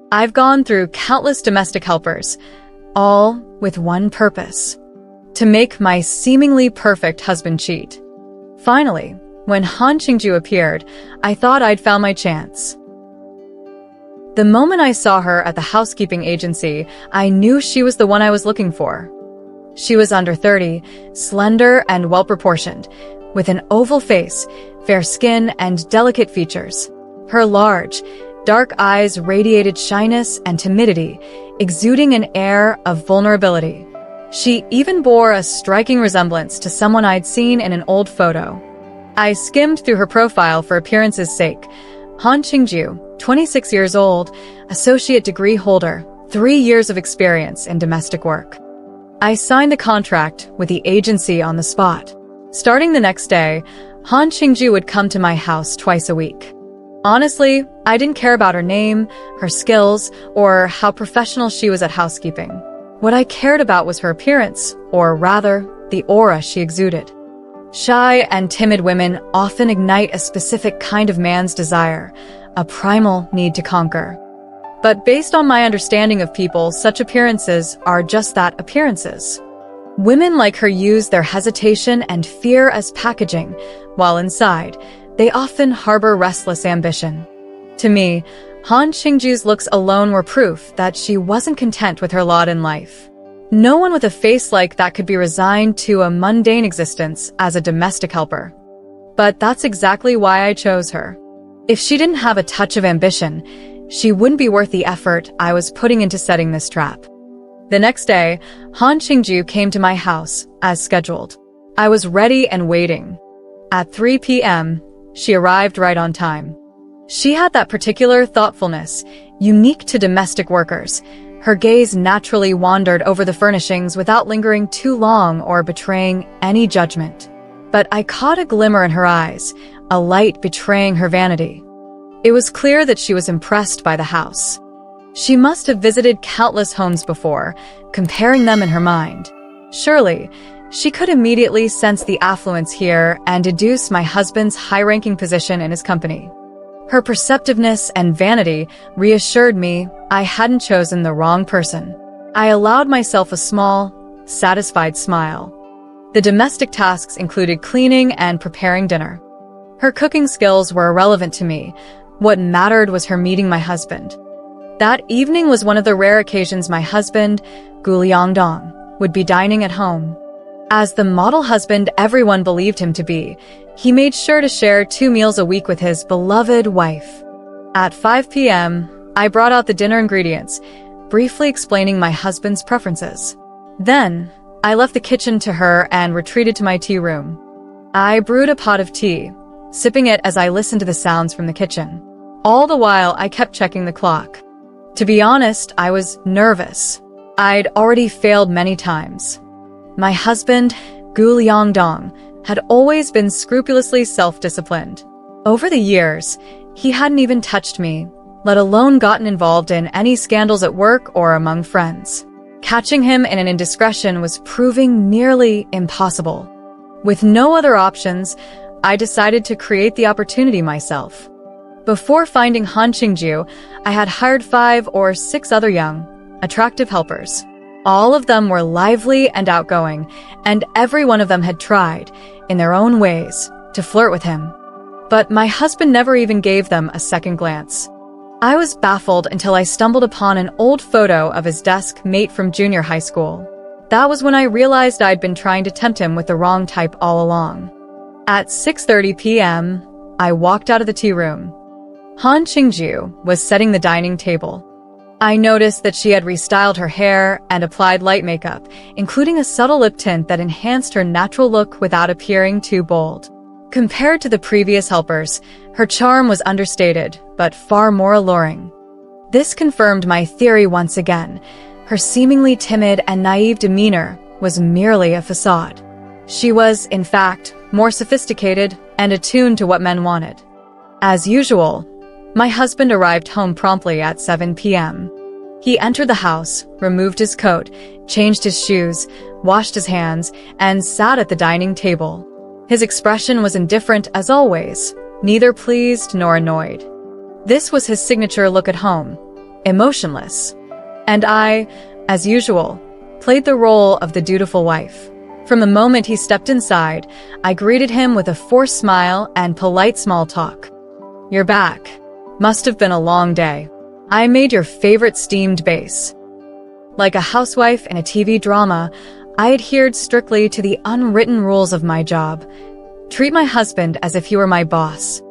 I've gone through countless domestic helpers, all with one purpose: to make my seemingly perfect husband cheat. Finally, when Han Qingju appeared, I thought I'd found my chance. The moment I saw her at the housekeeping agency, I knew she was the one I was looking for. She was under 30, slender and well-proportioned, with an oval face, fair skin, and delicate features. Her large, dark eyes radiated shyness and timidity, exuding an air of vulnerability. She even bore a striking resemblance to someone I'd seen in an old photo. I skimmed through her profile for appearance's sake. Han Qingju, 26 years old, associate degree holder, 3 years of experience in domestic work. I signed the contract with the agency on the spot. Starting the next day, Han Qingju would come to my house twice a week. Honestly, I didn't care about her name, her skills, or how professional she was at housekeeping. What I cared about was her appearance, or rather, the aura she exuded. Shy and timid women often ignite a specific kind of man's desire, a primal need to conquer. But based on my understanding of people, such appearances are just that, appearances. Women like her use their hesitation and fear as packaging, while inside, they often harbor restless ambition. To me, Han Qingju's looks alone were proof that she wasn't content with her lot in life. No one with a face like that could be resigned to a mundane existence as a domestic helper. But that's exactly why I chose her. If she didn't have a touch of ambition, she wouldn't be worth the effort I was putting into setting this trap. The next day, Han Qingju came to my house, as scheduled. I was ready and waiting. At 3 p.m., she arrived right on time. She had that particular thoughtfulness, unique to domestic workers. Her gaze naturally wandered over the furnishings without lingering too long or betraying any judgment. But I caught a glimmer in her eyes, a light betraying her vanity. It was clear that she was impressed by the house. She must have visited countless homes before, comparing them in her mind. Surely, she could immediately sense the affluence here and deduce my husband's high-ranking position in his company. Her perceptiveness and vanity reassured me I hadn't chosen the wrong person. I allowed myself a small, satisfied smile. The domestic tasks included cleaning and preparing dinner. Her cooking skills were irrelevant to me. What mattered was her meeting my husband. That evening was one of the rare occasions my husband, Gu Liangdong, would be dining at home. As the model husband everyone believed him to be, he made sure to share 2 meals a week with his beloved wife. At 5 p.m., I brought out the dinner ingredients, briefly explaining my husband's preferences. Then, I left the kitchen to her and retreated to my tea room. I brewed a pot of tea, sipping it as I listened to the sounds from the kitchen. All the while, I kept checking the clock. To be honest, I was nervous. I'd already failed many times. My husband, Gu Liangdong, had always been scrupulously self-disciplined. Over the years, he hadn't even touched me, let alone gotten involved in any scandals at work or among friends. Catching him in an indiscretion was proving nearly impossible. With no other options, I decided to create the opportunity myself. Before finding Han Qingju, I had hired 5 or 6 other young, attractive helpers. All of them were lively and outgoing, and every one of them had tried, in their own ways, to flirt with him. But my husband never even gave them a second glance. I was baffled until I stumbled upon an old photo of his desk mate from junior high school. That was when I realized I'd been trying to tempt him with the wrong type all along. At 6:30 p.m., I walked out of the tea room. Han Qingju was setting the dining table. I noticed that she had restyled her hair and applied light makeup, including a subtle lip tint that enhanced her natural look without appearing too bold. Compared to the previous helpers, her charm was understated, but far more alluring. This confirmed my theory once again. Her seemingly timid and naive demeanor was merely a facade. She was, in fact, more sophisticated and attuned to what men wanted. As usual, my husband arrived home promptly at 7 p.m. He entered the house, removed his coat, changed his shoes, washed his hands, and sat at the dining table. His expression was indifferent as always, neither pleased nor annoyed. This was his signature look at home, emotionless. And I, as usual, played the role of the dutiful wife. From the moment he stepped inside, I greeted him with a forced smile and polite small talk. "You're back. Must have been a long day. I made your favorite steamed base." Like a housewife in a TV drama, I adhered strictly to the unwritten rules of my job. Treat my husband as if he were my boss.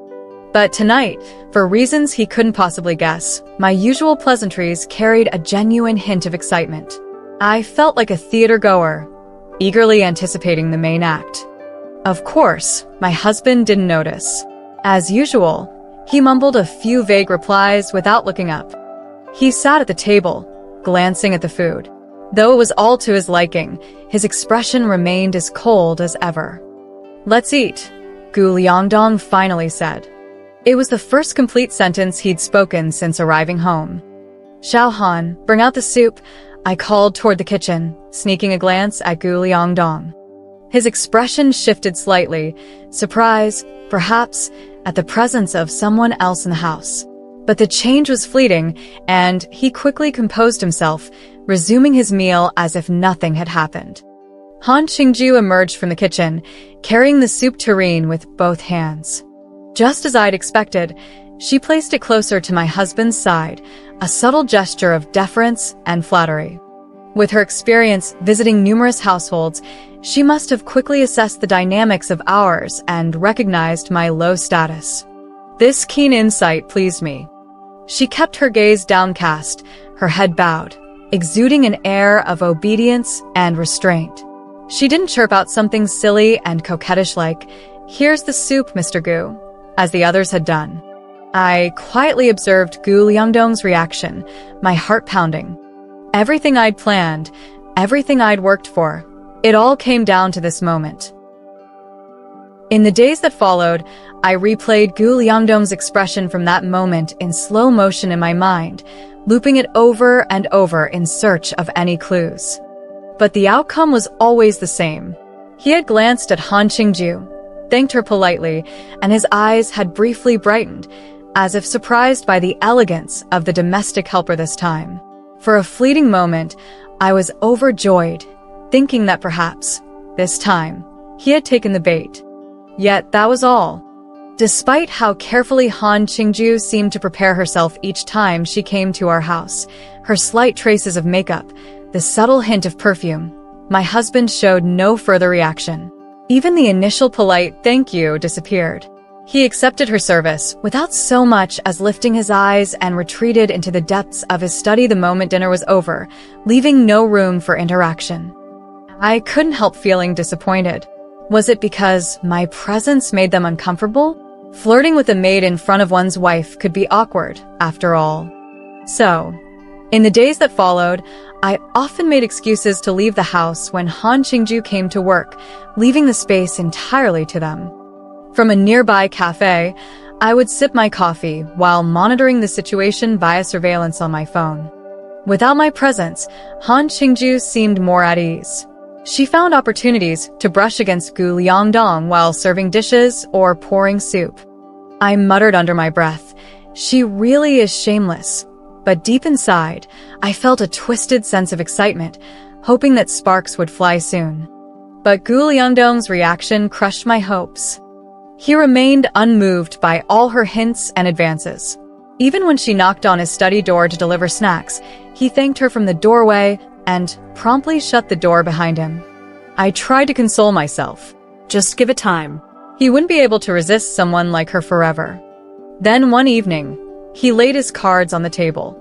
But tonight, for reasons he couldn't possibly guess, my usual pleasantries carried a genuine hint of excitement. I felt like a theater goer, eagerly anticipating the main act. Of course, my husband didn't notice. As usual, he mumbled a few vague replies without looking up. He sat at the table, glancing at the food. Though it was all to his liking, his expression remained as cold as ever. "Let's eat," Gu Liangdong finally said. It was the first complete sentence he'd spoken since arriving home. "Xiao Han, bring out the soup," I called toward the kitchen, sneaking a glance at Gu Liangdong. His expression shifted slightly, surprise, perhaps, at the presence of someone else in the house. But the change was fleeting, and he quickly composed himself, resuming his meal as if nothing had happened. Han Qingju emerged from the kitchen, carrying the soup tureen with both hands. Just as I'd expected, she placed it closer to my husband's side, a subtle gesture of deference and flattery. With her experience visiting numerous households, she must have quickly assessed the dynamics of ours and recognized my low status. This keen insight pleased me. She kept her gaze downcast, her head bowed, exuding an air of obedience and restraint. She didn't chirp out something silly and coquettish like, "Here's the soup, Mr. Gu," as the others had done. I quietly observed Gu Liangdong's reaction, my heart pounding. Everything I'd planned, everything I'd worked for, it all came down to this moment. In the days that followed, I replayed Gu Liangdong's expression from that moment in slow motion in my mind, looping it over and over in search of any clues. But the outcome was always the same. He had glanced at Han Qingju, thanked her politely, and his eyes had briefly brightened, as if surprised by the elegance of the domestic helper this time. For a fleeting moment, I was overjoyed, thinking that perhaps, this time, he had taken the bait. Yet that was all. Despite how carefully Han Qingju seemed to prepare herself each time she came to our house, her slight traces of makeup, the subtle hint of perfume, my husband showed no further reaction. Even the initial polite thank you disappeared. He accepted her service without so much as lifting his eyes and retreated into the depths of his study the moment dinner was over, leaving no room for interaction. I couldn't help feeling disappointed. Was it because my presence made them uncomfortable? Flirting with a maid in front of one's wife could be awkward, after all. So, in the days that followed, I often made excuses to leave the house when Han Qingju came to work, leaving the space entirely to them. From a nearby cafe, I would sip my coffee while monitoring the situation via surveillance on my phone. Without my presence, Han Qingju seemed more at ease. She found opportunities to brush against Gu Liangdong while serving dishes or pouring soup. I muttered under my breath, "She really is shameless." But deep inside, I felt a twisted sense of excitement, hoping that sparks would fly soon. But Gu Liangdong's reaction crushed my hopes. He remained unmoved by all her hints and advances. Even when she knocked on his study door to deliver snacks, he thanked her from the doorway and promptly shut the door behind him. I tried to console myself. Just give it time. He wouldn't be able to resist someone like her forever. Then one evening, he laid his cards on the table.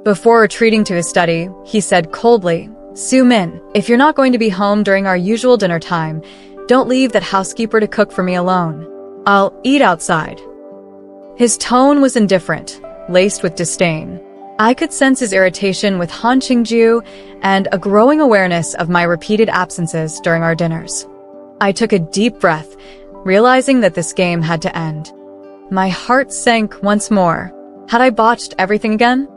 Before retreating to his study, he said coldly, "Su Min, if you're not going to be home during our usual dinner time, don't leave that housekeeper to cook for me alone. I'll eat outside." His tone was indifferent, laced with disdain. I could sense his irritation with Han Qingju and a growing awareness of my repeated absences during our dinners. I took a deep breath, realizing that this game had to end. My heart sank once more. Had I botched everything again?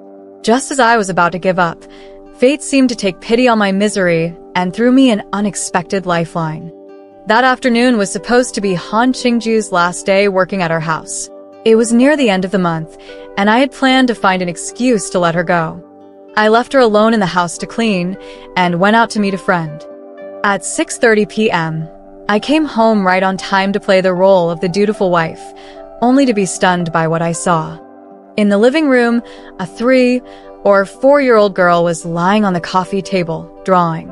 Just as I was about to give up, fate seemed to take pity on my misery and threw me an unexpected lifeline. That afternoon was supposed to be Han Qingju's last day working at our house. It was near the end of the month, and I had planned to find an excuse to let her go. I left her alone in the house to clean and went out to meet a friend. At 6:30 p.m., I came home right on time to play the role of the dutiful wife, only to be stunned by what I saw. In the living room, a 3- or 4-year-old girl was lying on the coffee table, drawing.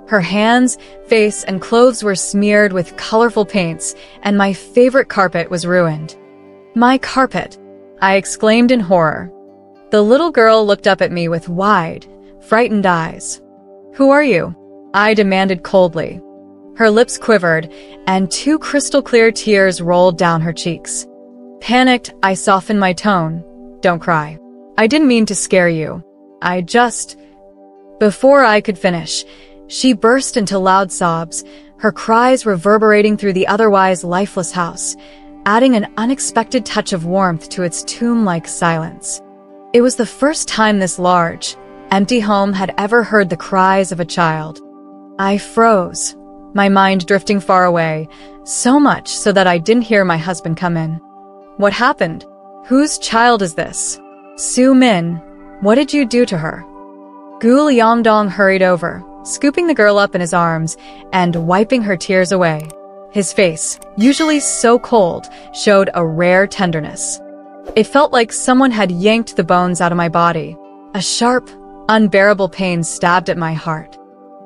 Her hands, face, and clothes were smeared with colorful paints, and my favorite carpet was ruined. "My carpet!" I exclaimed in horror. The little girl looked up at me with wide, frightened eyes. "Who are you?" I demanded coldly. Her lips quivered, and 2 crystal-clear tears rolled down her cheeks. Panicked, I softened my tone. "Don't cry. I didn't mean to scare you. I just—" Before I could finish, she burst into loud sobs, her cries reverberating through the otherwise lifeless house, adding an unexpected touch of warmth to its tomb-like silence. It was the first time this large, empty home had ever heard the cries of a child. I froze, my mind drifting far away, so much so that I didn't hear my husband come in. "What happened? Whose child is this?" "Su Min, what did you do to her?" Gu Liangdong hurried over, scooping the girl up in his arms and wiping her tears away. His face, usually so cold, showed a rare tenderness. It felt like someone had yanked the bones out of my body. A sharp, unbearable pain stabbed at my heart.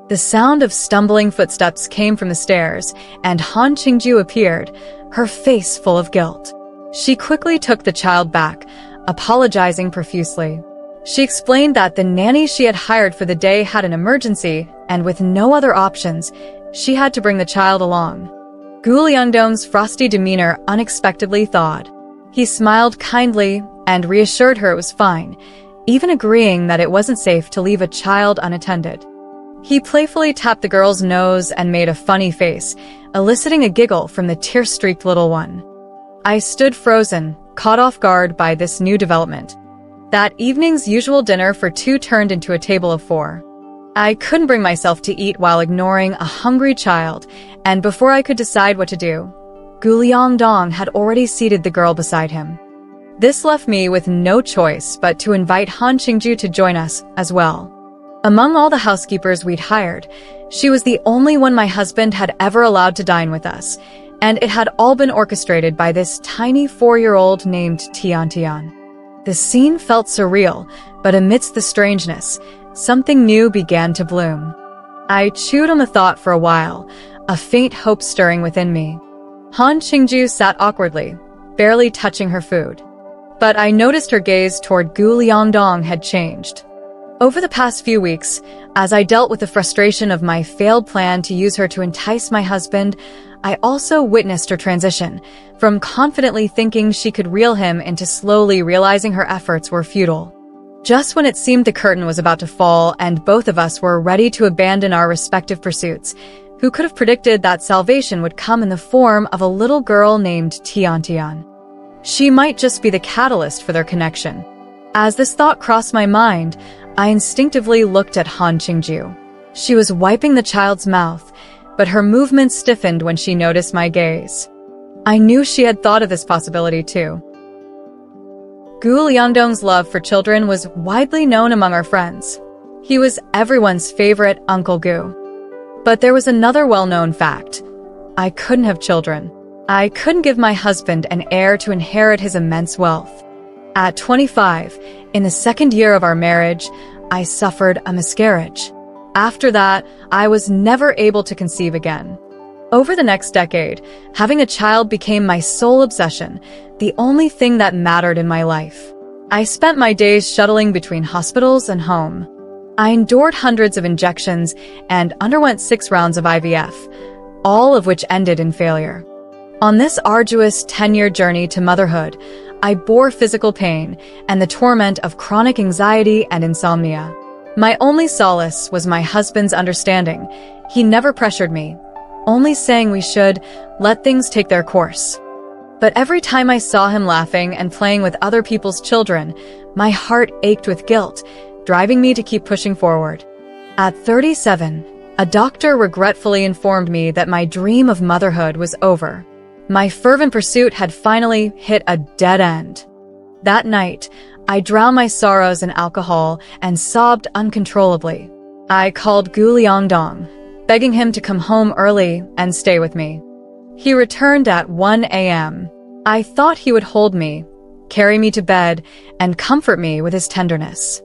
The sound of stumbling footsteps came from the stairs, and Han Qingju appeared, her face full of guilt. She quickly took the child back, apologizing profusely. She explained that the nanny she had hired for the day had an emergency, and with no other options, she had to bring the child along. Gu Liangdong's frosty demeanor unexpectedly thawed. He smiled kindly and reassured her it was fine, even agreeing that it wasn't safe to leave a child unattended. He playfully tapped the girl's nose and made a funny face, eliciting a giggle from the tear-streaked little one. I stood frozen, caught off guard by this new development. That evening's usual dinner for 2 turned into a table of 4. I couldn't bring myself to eat while ignoring a hungry child, and before I could decide what to do, Gu Liangdong had already seated the girl beside him. This left me with no choice but to invite Han Qingju to join us as well. Among all the housekeepers we'd hired, she was the only one my husband had ever allowed to dine with us, and it had all been orchestrated by this tiny 4-year-old named Tian Tian. The scene felt surreal, but amidst the strangeness, something new began to bloom. I chewed on the thought for a while, a faint hope stirring within me. Han Qingju sat awkwardly, barely touching her food. But I noticed her gaze toward Gu Liangdong had changed. Over the past few weeks, as I dealt with the frustration of my failed plan to use her to entice my husband, I also witnessed her transition, from confidently thinking she could reel him into slowly realizing her efforts were futile. Just when it seemed the curtain was about to fall and both of us were ready to abandon our respective pursuits, who could have predicted that salvation would come in the form of a little girl named Tian Tian? She might just be the catalyst for their connection. As this thought crossed my mind, I instinctively looked at Han Qingju. She was wiping the child's mouth, but her movements stiffened when she noticed my gaze. I knew she had thought of this possibility too. Gu Liangdong's love for children was widely known among our friends. He was everyone's favorite Uncle Gu. But there was another well-known fact. I couldn't have children. I couldn't give my husband an heir to inherit his immense wealth. At 25, in the 2nd year of our marriage, I suffered a miscarriage. After that, I was never able to conceive again. Over the next decade, having a child became my sole obsession, the only thing that mattered in my life. I spent my days shuttling between hospitals and home. I endured hundreds of injections and underwent 6 rounds of IVF, all of which ended in failure. On this arduous 10-year journey to motherhood, I bore physical pain and the torment of chronic anxiety and insomnia. My only solace was my husband's understanding. He never pressured me, only saying we should let things take their course. But every time I saw him laughing and playing with other people's children, my heart ached with guilt, driving me to keep pushing forward. At 37, a doctor regretfully informed me that my dream of motherhood was over. My fervent pursuit had finally hit a dead end. That night, I drowned my sorrows in alcohol and sobbed uncontrollably. I called Gu Liangdong, begging him to come home early and stay with me. He returned at 1 a.m. I thought he would hold me, carry me to bed, and comfort me with his tenderness.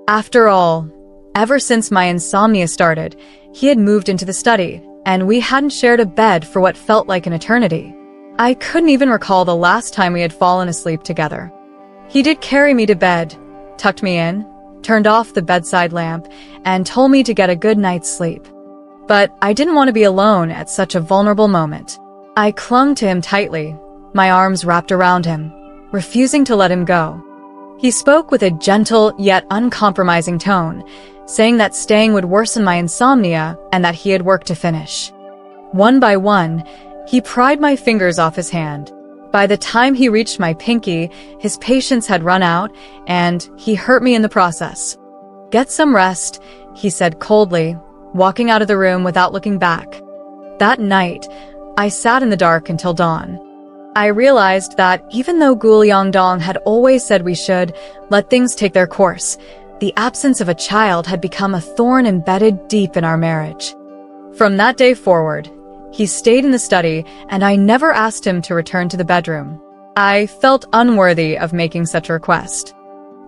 After all, ever since my insomnia started, he had moved into the study, and we hadn't shared a bed for what felt like an eternity. I couldn't even recall the last time we had fallen asleep together. He did carry me to bed, tucked me in, turned off the bedside lamp, and told me to get a good night's sleep. But I didn't want to be alone at such a vulnerable moment. I clung to him tightly, my arms wrapped around him, refusing to let him go. He spoke with a gentle yet uncompromising tone, saying that staying would worsen my insomnia and that he had work to finish. One by one, he pried my fingers off his hand. By the time he reached my pinky, his patience had run out, and he hurt me in the process. "Get some rest," he said coldly, walking out of the room without looking back. That night, I sat in the dark until dawn. I realized that even though Gu Liangdong had always said we should let things take their course, the absence of a child had become a thorn embedded deep in our marriage. From that day forward, he stayed in the study, and I never asked him to return to the bedroom. I felt unworthy of making such a request.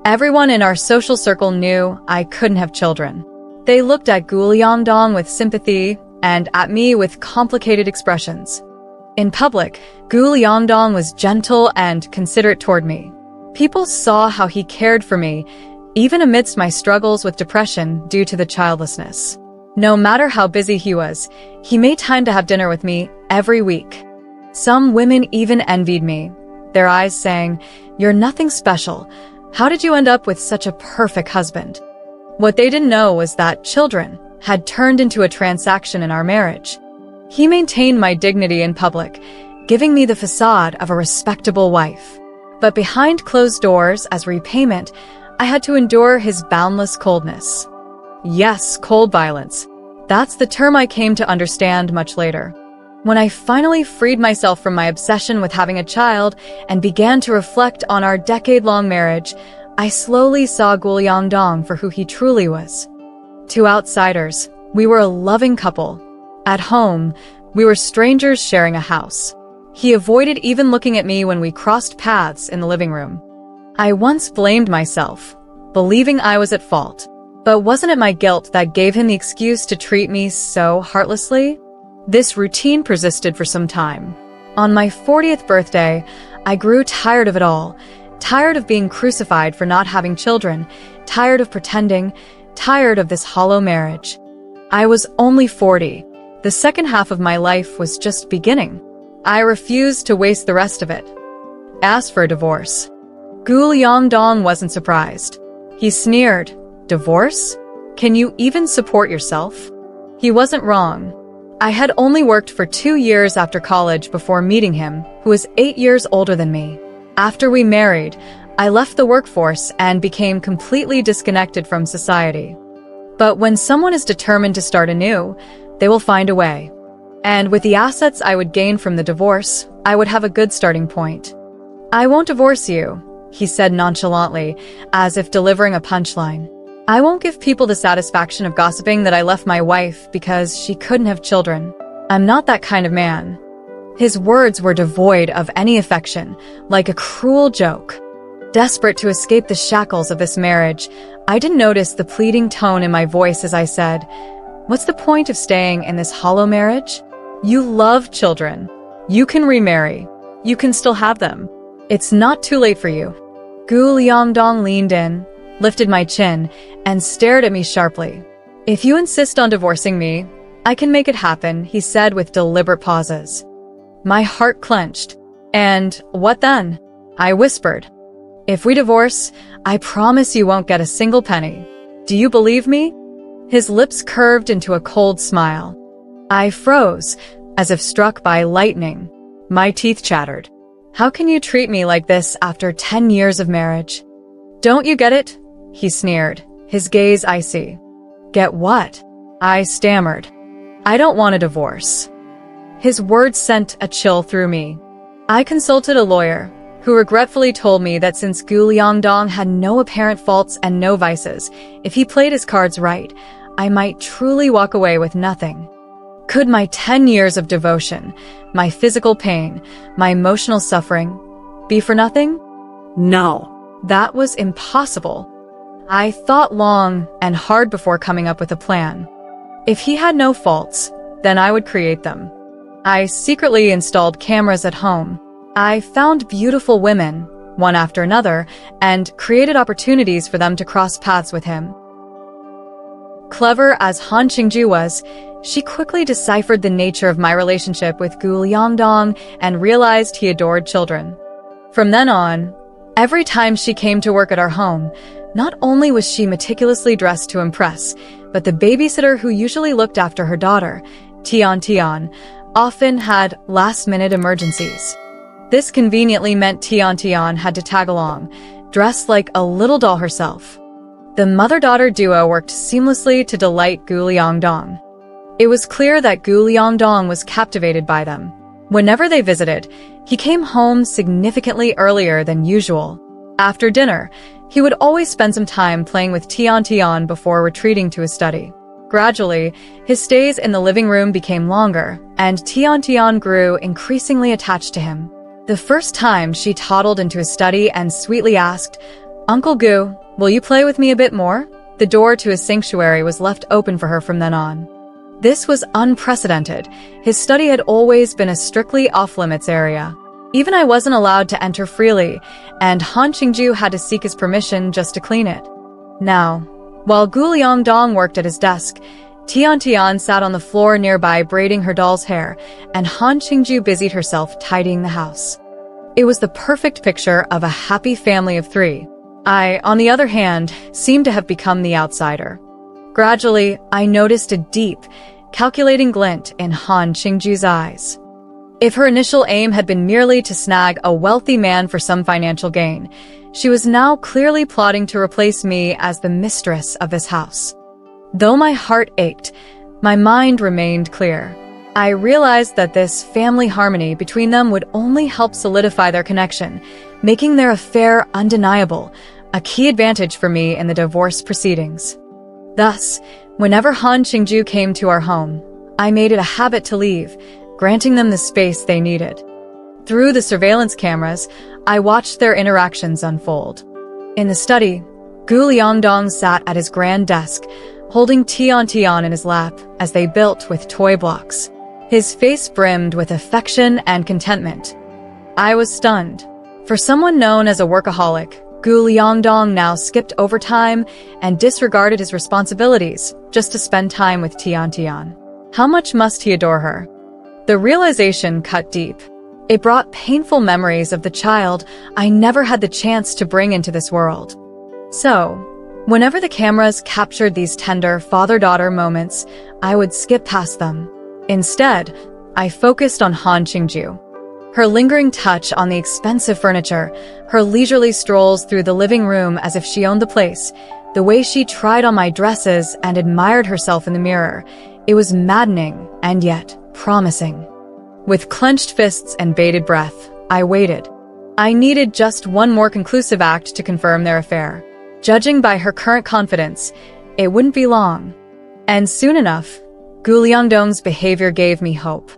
Everyone in our social circle knew I couldn't have children. They looked at Gu Liangdong with sympathy and at me with complicated expressions. In public, Gu Liangdong was gentle and considerate toward me. People saw how he cared for me, even amidst my struggles with depression due to the childlessness. No matter how busy he was, he made time to have dinner with me every week. Some women even envied me, their eyes saying, "You're nothing special. How did you end up with such a perfect husband?" What they didn't know was that children had turned into a transaction in our marriage. He maintained my dignity in public, giving me the facade of a respectable wife. But behind closed doors, as repayment, I had to endure his boundless coldness. Yes, cold violence. That's the term I came to understand much later. When I finally freed myself from my obsession with having a child and began to reflect on our decade-long marriage, I slowly saw Gu Liangdong for who he truly was. To outsiders, we were a loving couple. At home, we were strangers sharing a house. He avoided even looking at me when we crossed paths in the living room. I once blamed myself, believing I was at fault. But wasn't it my guilt that gave him the excuse to treat me so heartlessly? This routine persisted for some time. On my 40th birthday, I grew tired of it all, tired of being crucified for not having children, tired of pretending, tired of this hollow marriage. I was only 40. The second half of my life was just beginning. I refused to waste the rest of it. Asked for a divorce. Gu Liangdong wasn't surprised. He sneered, "Divorce? Can you even support yourself?" He wasn't wrong. I had only worked for 2 years after college before meeting him, who was 8 years older than me. After we married, I left the workforce and became completely disconnected from society. But when someone is determined to start anew, they will find a way. And with the assets I would gain from the divorce, I would have a good starting point. "I won't divorce you," he said nonchalantly, as if delivering a punchline. "I won't give people the satisfaction of gossiping that I left my wife because she couldn't have children. I'm not that kind of man." His words were devoid of any affection, like a cruel joke. Desperate to escape the shackles of this marriage, I didn't notice the pleading tone in my voice as I said, "What's the point of staying in this hollow marriage? You love children. You can remarry. You can still have them. It's not too late for you." Gu Liangdong leaned in, lifted my chin, and stared at me sharply. "If you insist on divorcing me, I can make it happen," he said with deliberate pauses. My heart clenched. "And what then?" I whispered. "If we divorce, I promise you won't get a single penny. Do you believe me?" His lips curved into a cold smile. I froze, as if struck by lightning. My teeth chattered. "How can you treat me like this after 10 years of marriage?" "Don't you get it?" he sneered, his gaze icy. "Get what?" I stammered. "I don't want a divorce." His words sent a chill through me. I consulted a lawyer, who regretfully told me that since Gu Liangdong had no apparent faults and no vices, if he played his cards right, I might truly walk away with nothing. Could my 10 years of devotion, my physical pain, my emotional suffering, be for nothing? No, that was impossible. I thought long and hard before coming up with a plan. If he had no faults, then I would create them. I secretly installed cameras at home. I found beautiful women, one after another, and created opportunities for them to cross paths with him. Clever as Han Qingju was, she quickly deciphered the nature of my relationship with Gu Liangdong and realized he adored children. From then on, every time she came to work at our home, not only was she meticulously dressed to impress, but the babysitter who usually looked after her daughter, Tian, often had last-minute emergencies. This conveniently meant Tian had to tag along, dressed like a little doll herself. The mother-daughter duo worked seamlessly to delight Gu Liangdong. It was clear that Gu Liangdong was captivated by them. Whenever they visited, he came home significantly earlier than usual. After dinner, he would always spend some time playing with Tian before retreating to his study. Gradually, his stays in the living room became longer, and Tian grew increasingly attached to him. The first time she toddled into his study and sweetly asked, "Uncle Gu, will you play with me a bit more?" The door to his sanctuary was left open for her from then on. This was unprecedented. His study had always been a strictly off-limits area. Even I wasn't allowed to enter freely, and Han Qingju had to seek his permission just to clean it. Now, while Gu Liangdong worked at his desk, Tian sat on the floor nearby braiding her doll's hair, and Han Qingju busied herself tidying the house. It was the perfect picture of a happy family of three. I, on the other hand, seemed to have become the outsider. Gradually, I noticed a deep, calculating glint in Han Qingju's eyes. If her initial aim had been merely to snag a wealthy man for some financial gain, she was now clearly plotting to replace me as the mistress of this house. Though my heart ached, my mind remained clear. I realized that this family harmony between them would only help solidify their connection, making their affair undeniable, a key advantage for me in the divorce proceedings. Thus, whenever Han Qingju came to our home, I made it a habit to leave, granting them the space they needed. Through the surveillance cameras, I watched their interactions unfold. In the study, Gu Liangdong sat at his grand desk, holding Tian in his lap as they built with toy blocks. His face brimmed with affection and contentment. I was stunned. For someone known as a workaholic, Gu Liangdong now skipped overtime and disregarded his responsibilities just to spend time with Tian. How much must he adore her? The realization cut deep. It brought painful memories of the child I never had the chance to bring into this world. So, whenever the cameras captured these tender father-daughter moments, I would skip past them. Instead, I focused on Han Qingju. Her lingering touch on the expensive furniture, her leisurely strolls through the living room as if she owned the place, the way she tried on my dresses and admired herself in the mirror, it was maddening and yet promising. With clenched fists and bated breath, I waited. I needed just one more conclusive act to confirm their affair. Judging by her current confidence, it wouldn't be long. And soon enough, Gu Liangdong's behavior gave me hope.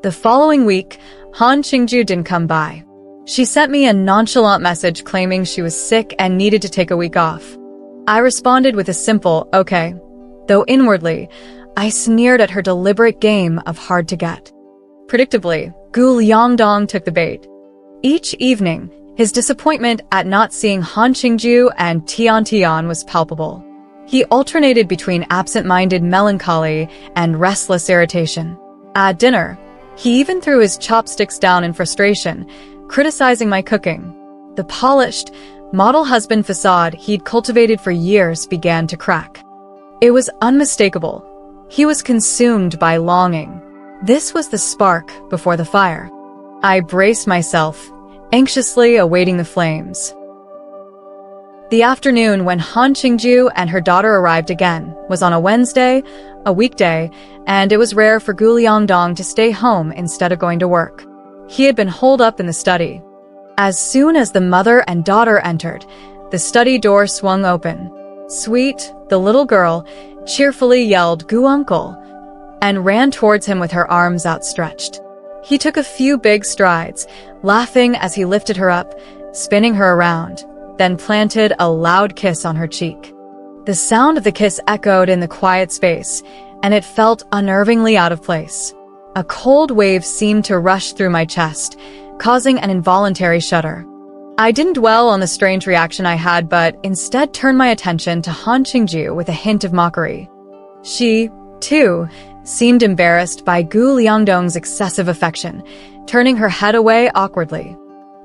The following week, Han Qingju didn't come by. She sent me a nonchalant message claiming she was sick and needed to take a week off. I responded with a simple, okay, though inwardly, I sneered at her deliberate game of hard to get. Predictably, Gu Liangdong took the bait. Each evening, his disappointment at not seeing Han Qingju and Tian was palpable. He alternated between absent-minded melancholy and restless irritation. At dinner, he even threw his chopsticks down in frustration, criticizing my cooking. The polished, model husband facade he'd cultivated for years began to crack. It was unmistakable. He was consumed by longing. This was the spark before the fire. I braced myself, anxiously awaiting the flames. The afternoon when Han Qingju and her daughter arrived again was on a Wednesday, a weekday, and it was rare for Gu Liangdong to stay home instead of going to work. He had been holed up in the study. As soon as the mother and daughter entered, the study door swung open. Sweet, the little girl, cheerfully yelled, "Goo uncle," and ran towards him with her arms outstretched. He took a few big strides, laughing as he lifted her up, spinning her around, then planted a loud kiss on her cheek. The sound of the kiss echoed in the quiet space, and it felt unnervingly out of place. A cold wave seemed to rush through my chest, causing an involuntary shudder. I didn't dwell on the strange reaction I had, but instead turned my attention to Han Qingju with a hint of mockery. She, too, seemed embarrassed by Gu Liangdong's excessive affection, turning her head away awkwardly.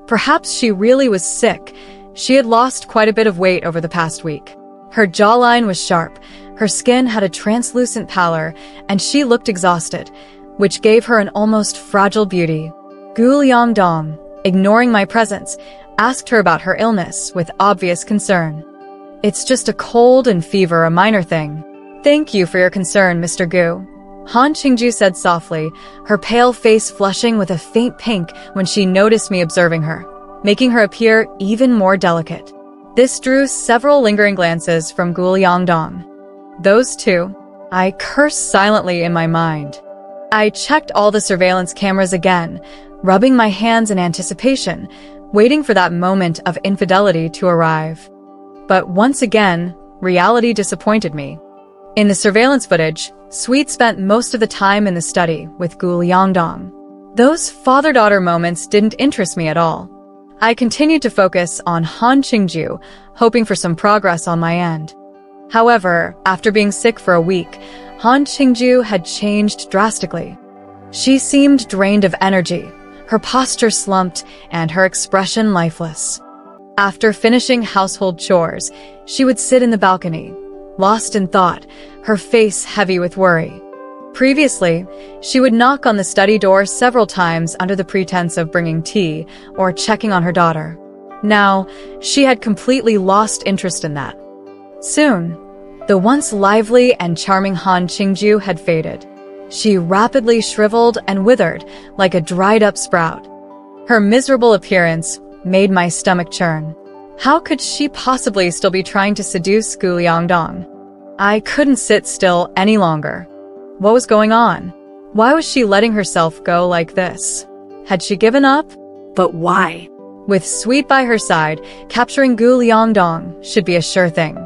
Perhaps she really was sick. She had lost quite a bit of weight over the past week. Her jawline was sharp, her skin had a translucent pallor, and she looked exhausted, which gave her an almost fragile beauty. Gu Liangdong, ignoring my presence, asked her about her illness with obvious concern. "It's just a cold and fever, a minor thing." "Thank you for your concern, Mr. Gu," Han Qingju said softly, her pale face flushing with a faint pink when she noticed me observing her, making her appear even more delicate. This drew several lingering glances from Gu Liangdong. Those two, I cursed silently in my mind. I checked all the surveillance cameras again, rubbing my hands in anticipation, waiting for that moment of infidelity to arrive. But once again, reality disappointed me. In the surveillance footage, Sweet spent most of the time in the study with Gu Liangdong. Those father-daughter moments didn't interest me at all. I continued to focus on Han Qingju, hoping for some progress on my end. However, after being sick for a week, Han Qingju had changed drastically. She seemed drained of energy, her posture slumped, and her expression lifeless. After finishing household chores, she would sit in the balcony, lost in thought, her face heavy with worry. Previously, she would knock on the study door several times under the pretense of bringing tea or checking on her daughter. Now, she had completely lost interest in that. Soon, the once lively and charming Han Qingju had faded. She rapidly shriveled and withered like a dried-up sprout. Her miserable appearance made my stomach churn. How could she possibly still be trying to seduce Gu Liangdong? I couldn't sit still any longer. What was going on? Why was she letting herself go like this? Had she given up? But why? With Sweet by her side, capturing Gu Liangdong should be a sure thing.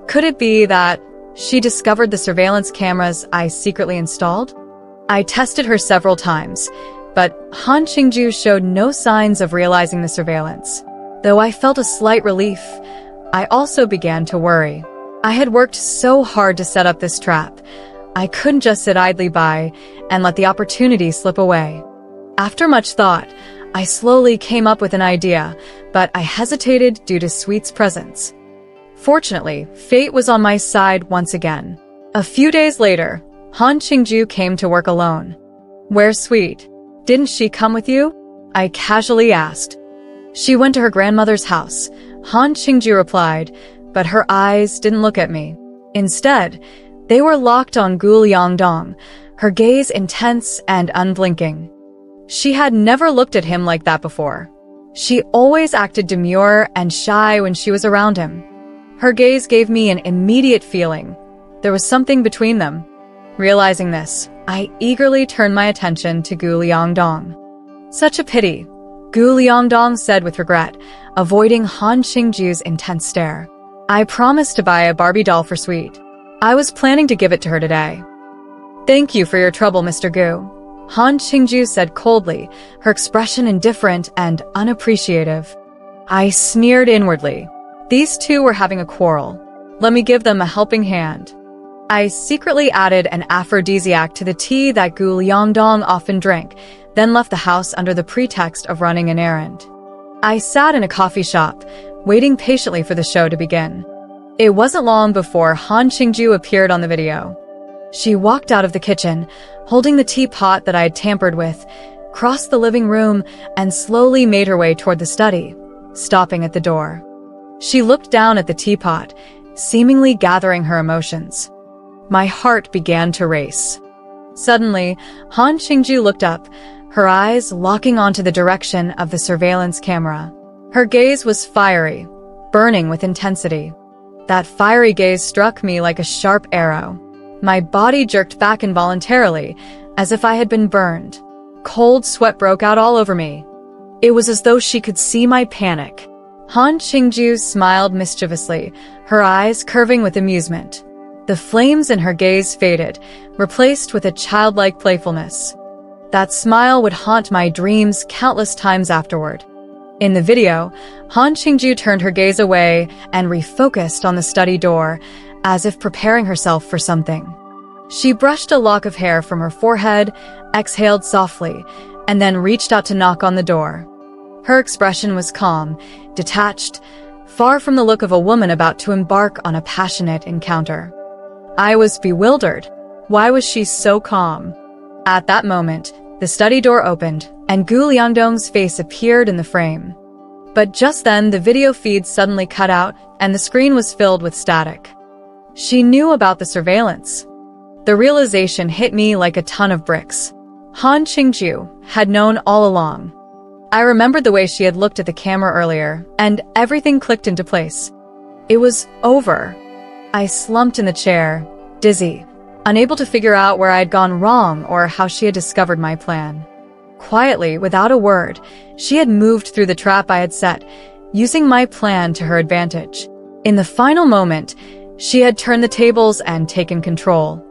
Could it be that she discovered the surveillance cameras I secretly installed? I tested her several times, but Han Qingju showed no signs of realizing the surveillance. Though I felt a slight relief, I also began to worry. I had worked so hard to set up this trap. I couldn't just sit idly by and let the opportunity slip away. After much thought, I slowly came up with an idea, but I hesitated due to Sweet's presence. Fortunately, fate was on my side once again. A few days later, Han Qingju came to work alone. "Where's Sweet? Didn't she come with you?" I casually asked. "She went to her grandmother's house," Han Qingju replied, but her eyes didn't look at me. Instead, they were locked on Gu Liangdong, her gaze intense and unblinking. She had never looked at him like that before. She always acted demure and shy when she was around him. Her gaze gave me an immediate feeling. There was something between them. Realizing this, I eagerly turned my attention to Gu Liangdong. "Such a pity," Gu Liangdong said with regret, avoiding Han Qingju's intense stare. "I promised to buy a Barbie doll for Sweet. I was planning to give it to her today." "Thank you for your trouble, Mr. Gu," Han Qingju said coldly, her expression indifferent and unappreciative. I sneered inwardly. These two were having a quarrel. Let me give them a helping hand. I secretly added an aphrodisiac to the tea that Gu Liangdong often drank, then left the house under the pretext of running an errand. I sat in a coffee shop, waiting patiently for the show to begin. It wasn't long before Han Qingju appeared on the video. She walked out of the kitchen, holding the teapot that I had tampered with, crossed the living room, and slowly made her way toward the study, stopping at the door. She looked down at the teapot, seemingly gathering her emotions. My heart began to race. Suddenly, Han Qingju looked up, her eyes locking onto the direction of the surveillance camera. Her gaze was fiery, burning with intensity. That fiery gaze struck me like a sharp arrow. My body jerked back involuntarily, as if I had been burned. Cold sweat broke out all over me. It was as though she could see my panic. Han Qingju smiled mischievously, her eyes curving with amusement. The flames in her gaze faded, replaced with a childlike playfulness. That smile would haunt my dreams countless times afterward. In the video, Han Qingju turned her gaze away and refocused on the study door, as if preparing herself for something. She brushed a lock of hair from her forehead, exhaled softly, and then reached out to knock on the door. Her expression was calm, detached, far from the look of a woman about to embark on a passionate encounter. I was bewildered. Why was she so calm? At that moment, the study door opened, and Gu Liangdong's face appeared in the frame. But just then, the video feed suddenly cut out, and the screen was filled with static. She knew about the surveillance. The realization hit me like a ton of bricks. Han Qingju had known all along. I remembered the way she had looked at the camera earlier, and everything clicked into place. It was over. I slumped in the chair, dizzy, unable to figure out where I had gone wrong or how she had discovered my plan. Quietly, without a word, she had moved through the trap I had set, using my plan to her advantage. In the final moment, she had turned the tables and taken control.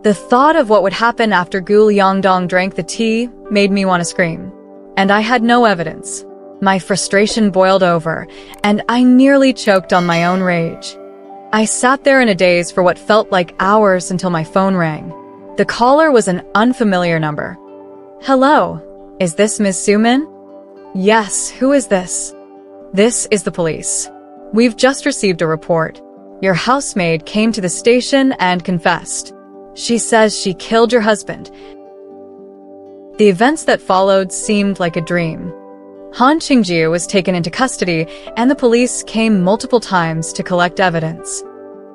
The thought of what would happen after Gu Liangdong drank the tea made me want to scream. And I had no evidence. My frustration boiled over, and I nearly choked on my own rage. I sat there in a daze for what felt like hours until my phone rang. The caller was an unfamiliar number. Hello, is this Ms. Sumin? Yes, who is this? This is the police. We've just received a report. Your housemaid came to the station and confessed. She says she killed your husband. The events that followed seemed like a dream. Han Qingju was taken into custody, and the police came multiple times to collect evidence.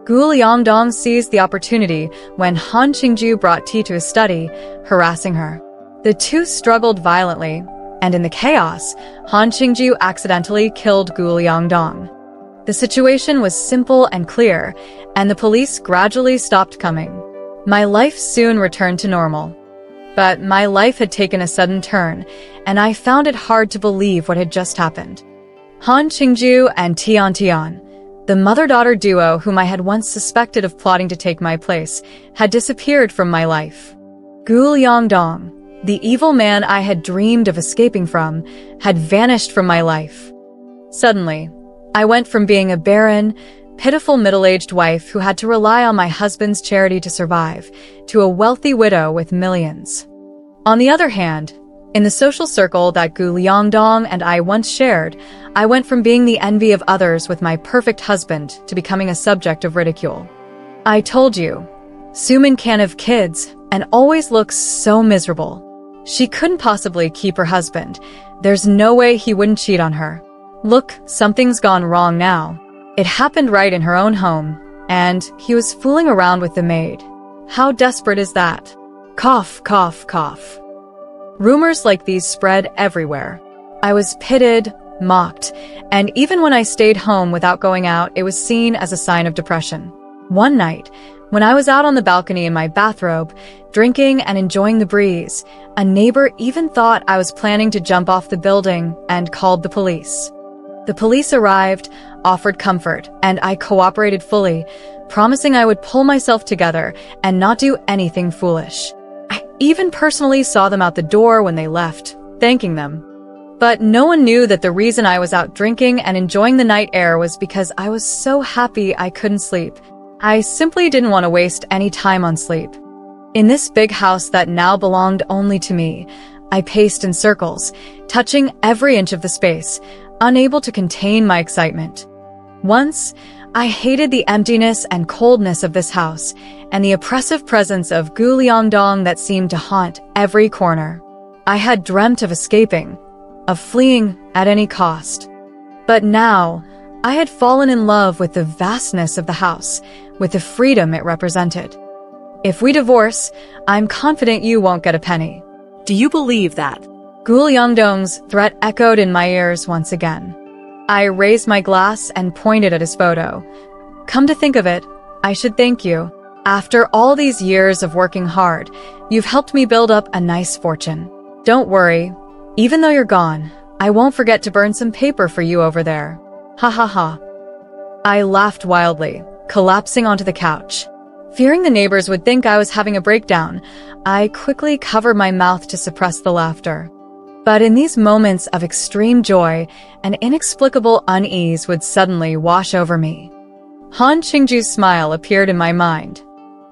Gu Liangdong seized the opportunity when Han Qingju brought tea to his study, harassing her. The two struggled violently, and in the chaos, Han Qingju accidentally killed Gu Liangdong. The situation was simple and clear, and the police gradually stopped coming. My life soon returned to normal. But my life had taken a sudden turn, and I found it hard to believe what had just happened. Han Qingju and Tian, the mother-daughter duo whom I had once suspected of plotting to take my place, had disappeared from my life. Gu Liangdong, the evil man I had dreamed of escaping from, had vanished from my life. Suddenly, I went from being a barren, pitiful middle-aged wife who had to rely on my husband's charity to survive, to a wealthy widow with millions. On the other hand, in the social circle that Gu Liangdong and I once shared, I went from being the envy of others with my perfect husband to becoming a subject of ridicule. I told you, Sumin can't have kids and always looks so miserable. She couldn't possibly keep her husband. There's no way he wouldn't cheat on her. Look, something's gone wrong now. It happened right in her own home, and he was fooling around with the maid. How desperate is that? Cough, cough, cough. Rumors like these spread everywhere. I was pitted, mocked, and even when I stayed home without going out, it was seen as a sign of depression. One night, when I was out on the balcony in my bathrobe, drinking and enjoying the breeze, a neighbor even thought I was planning to jump off the building and called the police. The police arrived, offered comfort, and I cooperated fully, promising I would pull myself together and not do anything foolish. I even personally saw them out the door when they left, thanking them. But no one knew that the reason I was out drinking and enjoying the night air was because I was so happy I couldn't sleep. I simply didn't want to waste any time on sleep. In this big house that now belonged only to me, I paced in circles, touching every inch of the space, unable to contain my excitement. Once, I hated the emptiness and coldness of this house, and the oppressive presence of Gu Liangdong that seemed to haunt every corner. I had dreamt of escaping, of fleeing at any cost. But now, I had fallen in love with the vastness of the house, with the freedom it represented. If we divorce, I'm confident you won't get a penny. Do you believe that? Gu Liangdong's threat echoed in my ears once again. I raised my glass and pointed at his photo. Come to think of it, I should thank you. After all these years of working hard, you've helped me build up a nice fortune. Don't worry, even though you're gone, I won't forget to burn some paper for you over there. Ha ha ha. I laughed wildly, collapsing onto the couch. Fearing the neighbors would think I was having a breakdown, I quickly covered my mouth to suppress the laughter. But in these moments of extreme joy, an inexplicable unease would suddenly wash over me. Han Qingju's smile appeared in my mind.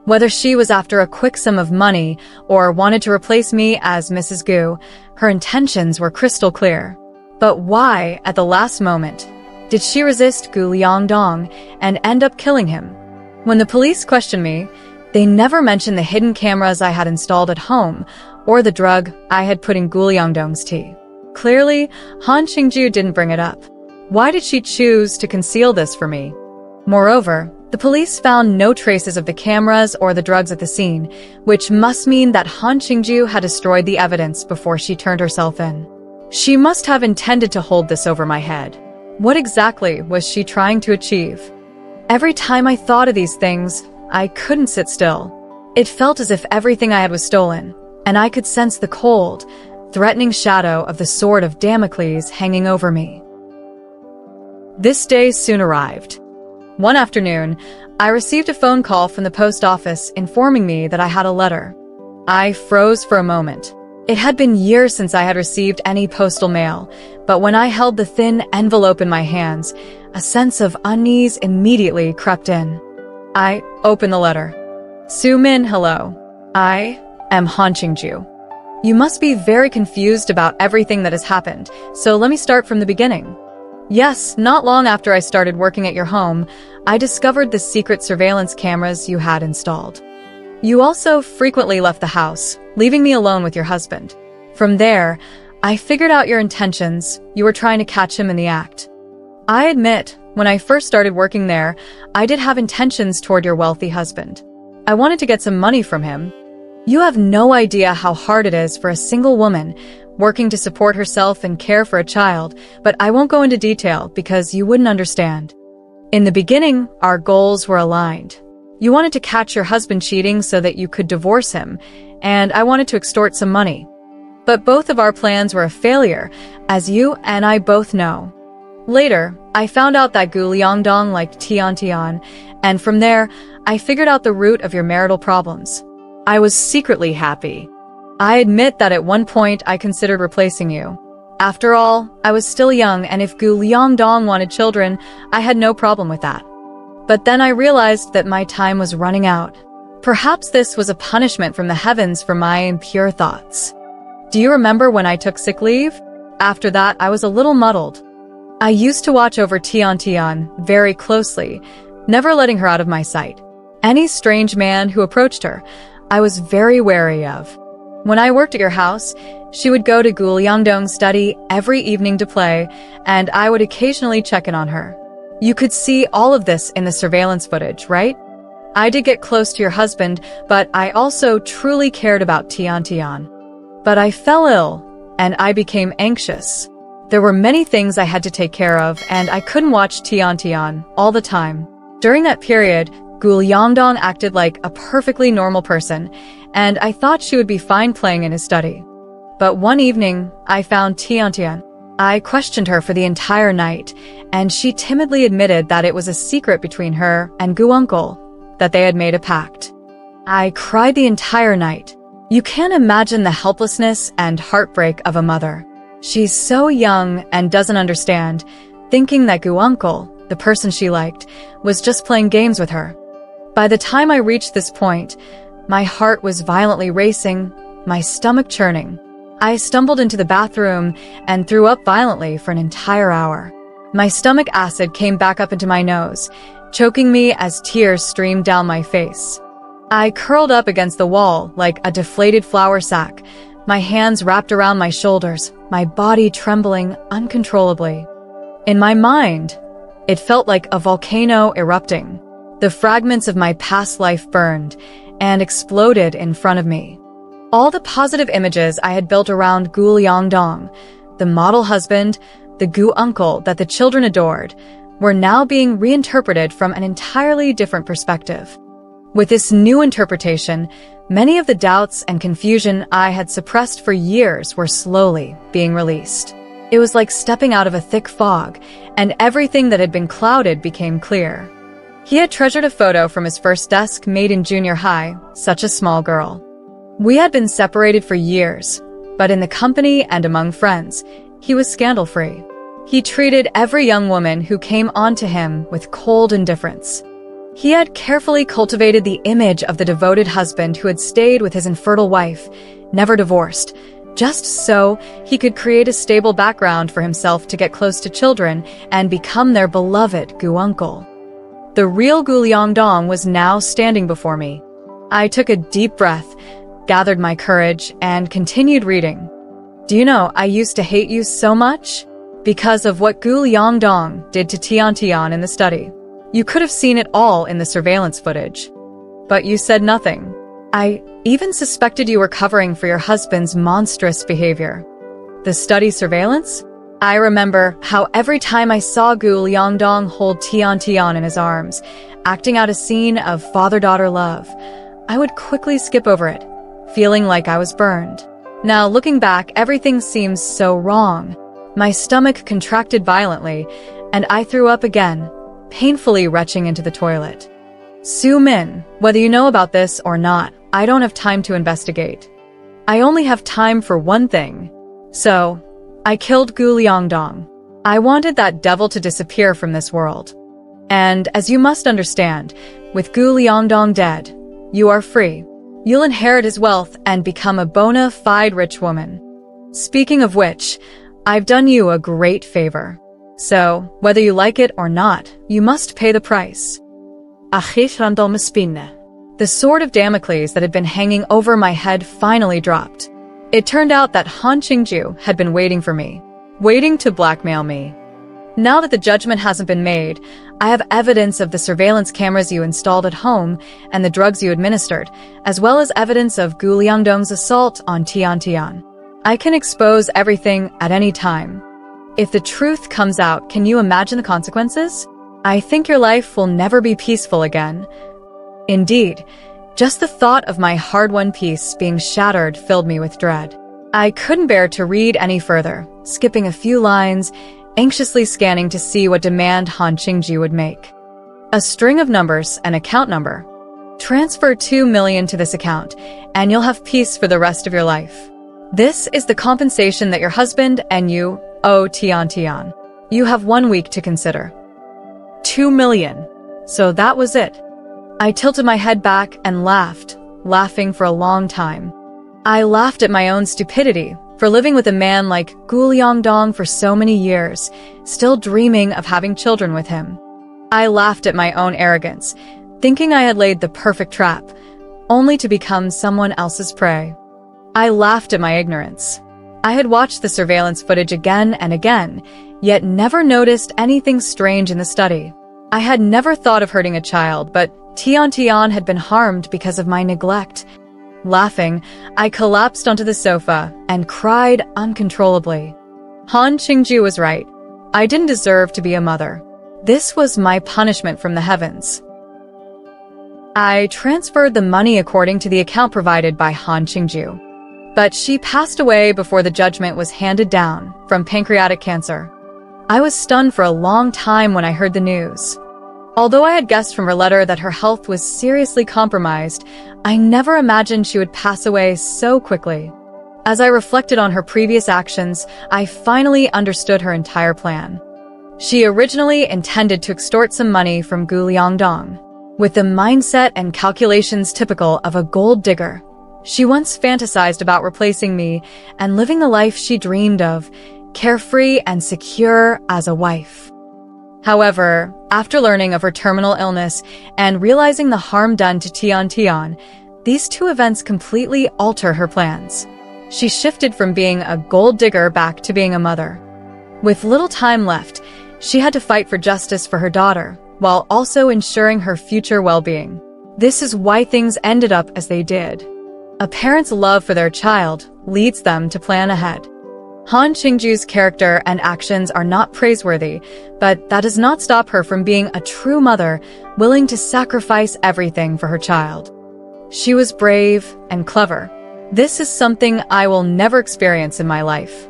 Whether she was after a quick sum of money or wanted to replace me as Mrs. Gu, her intentions were crystal clear. But why, at the last moment, did she resist Gu Liangdong and end up killing him? When the police questioned me, they never mentioned the hidden cameras I had installed at home or the drug I had put in Gu Liangdong's tea. Clearly, Han Qingju didn't bring it up. Why did she choose to conceal this from me? Moreover, the police found no traces of the cameras or the drugs at the scene, which must mean that Han Qingju had destroyed the evidence before she turned herself in. She must have intended to hold this over my head. What exactly was she trying to achieve? Every time I thought of these things, I couldn't sit still. It felt as if everything I had was stolen, and I could sense the cold, threatening shadow of the sword of Damocles hanging over me. This day soon arrived. One afternoon, I received a phone call from the post office informing me that I had a letter. I froze for a moment. It had been years since I had received any postal mail, but when I held the thin envelope in my hands, a sense of unease immediately crept in. I opened the letter. Su Min, hello. I am Han Qingju. You must be very confused about everything that has happened, so let me start from the beginning. Yes, not long after I started working at your home, I discovered the secret surveillance cameras you had installed. You also frequently left the house, leaving me alone with your husband. From there, I figured out your intentions. You were trying to catch him in the act. I admit, when I first started working there, I did have intentions toward your wealthy husband. I wanted to get some money from him. You have no idea how hard it is for a single woman working to support herself and care for a child, but I won't go into detail because you wouldn't understand. In the beginning, our goals were aligned. You wanted to catch your husband cheating so that you could divorce him, and I wanted to extort some money. But both of our plans were a failure, as you and I both know. Later, I found out that Gu Liangdong liked Tian, and from there, I figured out the root of your marital problems. I was secretly happy. I admit that at one point I considered replacing you. After all, I was still young, and if Gu Liangdong wanted children, I had no problem with that. But then I realized that my time was running out. Perhaps this was a punishment from the heavens for my impure thoughts. Do you remember when I took sick leave? After that, I was a little muddled. I used to watch over Tian very closely, never letting her out of my sight. Any strange man who approached her, I was very wary of. When I worked at your house, she would go to Gu Liangdong's study every evening to play, and I would occasionally check in on her. You could see all of this in the surveillance footage, right? I did get close to your husband, but I also truly cared about Tian. But I fell ill, and I became anxious. There were many things I had to take care of, and I couldn't watch Tian all the time. During that period, Gu Liangdong acted like a perfectly normal person, and I thought she would be fine playing in his study. But one evening, I found Tian. I questioned her for the entire night, and she timidly admitted that it was a secret between her and Gu Uncle, that they had made a pact. I cried the entire night. You can't imagine the helplessness and heartbreak of a mother. She's so young and doesn't understand, thinking that Gu Uncle, the person she liked, was just playing games with her. By the time I reached this point, my heart was violently racing, my stomach churning. I stumbled into the bathroom and threw up violently for an entire hour. My stomach acid came back up into my nose, choking me as tears streamed down my face. I curled up against the wall like a deflated flour sack, my hands wrapped around my shoulders, my body trembling uncontrollably. In my mind, it felt like a volcano erupting. The fragments of my past life burned and exploded in front of me. All the positive images I had built around Gu Liangdong, the model husband, the Gu uncle that the children adored, were now being reinterpreted from an entirely different perspective. With this new interpretation, many of the doubts and confusion I had suppressed for years were slowly being released. It was like stepping out of a thick fog, and everything that had been clouded became clear. He had treasured a photo from his first desk made in junior high, such a small girl. We had been separated for years, but in the company and among friends, he was scandal-free. He treated every young woman who came onto him with cold indifference. He had carefully cultivated the image of the devoted husband who had stayed with his infertile wife, never divorced, just so he could create a stable background for himself to get close to children and become their beloved Gu uncle. The real Gu Liangdong was now standing before me. I took a deep breath, gathered my courage, and continued reading. Do you know, I used to hate you so much? Because of what Gu Liangdong did to Tian in the study. You could have seen it all in the surveillance footage. But you said nothing. I even suspected you were covering for your husband's monstrous behavior. The study surveillance? I remember how every time I saw Gu Liangdong hold Tian in his arms, acting out a scene of father-daughter love, I would quickly skip over it, feeling like I was burned. Now, looking back, everything seems so wrong. My stomach contracted violently, and I threw up again, painfully retching into the toilet. Su Min, whether you know about this or not, I don't have time to investigate. I only have time for one thing. So, I killed Gu Liangdong. I wanted that devil to disappear from this world. And, as you must understand, with Gu Liangdong dead, you are free. You'll inherit his wealth and become a bona fide rich woman. Speaking of which, I've done you a great favor. So, whether you like it or not, you must pay the price. The sword of Damocles that had been hanging over my head finally dropped. It turned out that Han Qingju had been waiting for me, waiting to blackmail me. Now that the judgment hasn't been made, I have evidence of the surveillance cameras you installed at home and the drugs you administered, as well as evidence of Gu Liangdong's assault on Tian. I can expose everything at any time. If the truth comes out, can you imagine the consequences? I think your life will never be peaceful again. Indeed, just the thought of my hard-won peace being shattered filled me with dread. I couldn't bear to read any further, skipping a few lines, anxiously scanning to see what demand Han Qingju would make. A string of numbers, an account number. Transfer 2 million to this account, and you'll have peace for the rest of your life. This is the compensation that your husband and you owe Tian. You have 1 week to consider. 2 million. So that was it. I tilted my head back and laughed, laughing for a long time. I laughed at my own stupidity for living with a man like Gu Liangdong for so many years, still dreaming of having children with him. I laughed at my own arrogance, thinking I had laid the perfect trap, only to become someone else's prey. I laughed at my ignorance. I had watched the surveillance footage again and again, yet never noticed anything strange in the study. I had never thought of hurting a child, but Tian had been harmed because of my neglect. Laughing, I collapsed onto the sofa and cried uncontrollably. Han Qingju was right. I didn't deserve to be a mother. This was my punishment from the heavens. I transferred the money according to the account provided by Han Qingju. But she passed away before the judgment was handed down from pancreatic cancer. I was stunned for a long time when I heard the news. Although I had guessed from her letter that her health was seriously compromised, I never imagined she would pass away so quickly. As I reflected on her previous actions, I finally understood her entire plan. She originally intended to extort some money from Gu Liangdong. With the mindset and calculations typical of a gold digger, she once fantasized about replacing me and living the life she dreamed of, carefree and secure as a wife. However, after learning of her terminal illness and realizing the harm done to Tian, these two events completely alter her plans. She shifted from being a gold digger back to being a mother. With little time left, she had to fight for justice for her daughter, while also ensuring her future well-being. This is why things ended up as they did. A parent's love for their child leads them to plan ahead. Han Qingju's character and actions are not praiseworthy, but that does not stop her from being a true mother, willing to sacrifice everything for her child. She was brave and clever. This is something I will never experience in my life.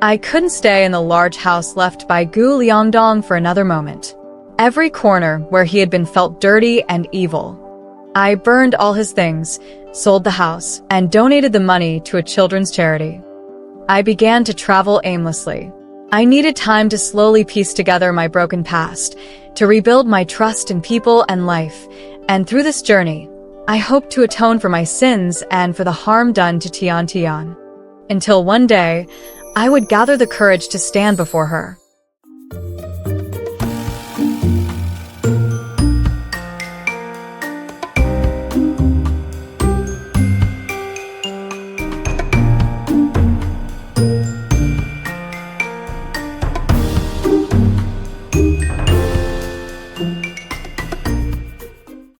I couldn't stay in the large house left by Gu Liangdong for another moment. Every corner where he had been felt dirty and evil. I burned all his things, sold the house, and donated the money to a children's charity. I began to travel aimlessly. I needed time to slowly piece together my broken past, to rebuild my trust in people and life, and through this journey, I hoped to atone for my sins and for the harm done to Tian Tian. Until one day, I would gather the courage to stand before her.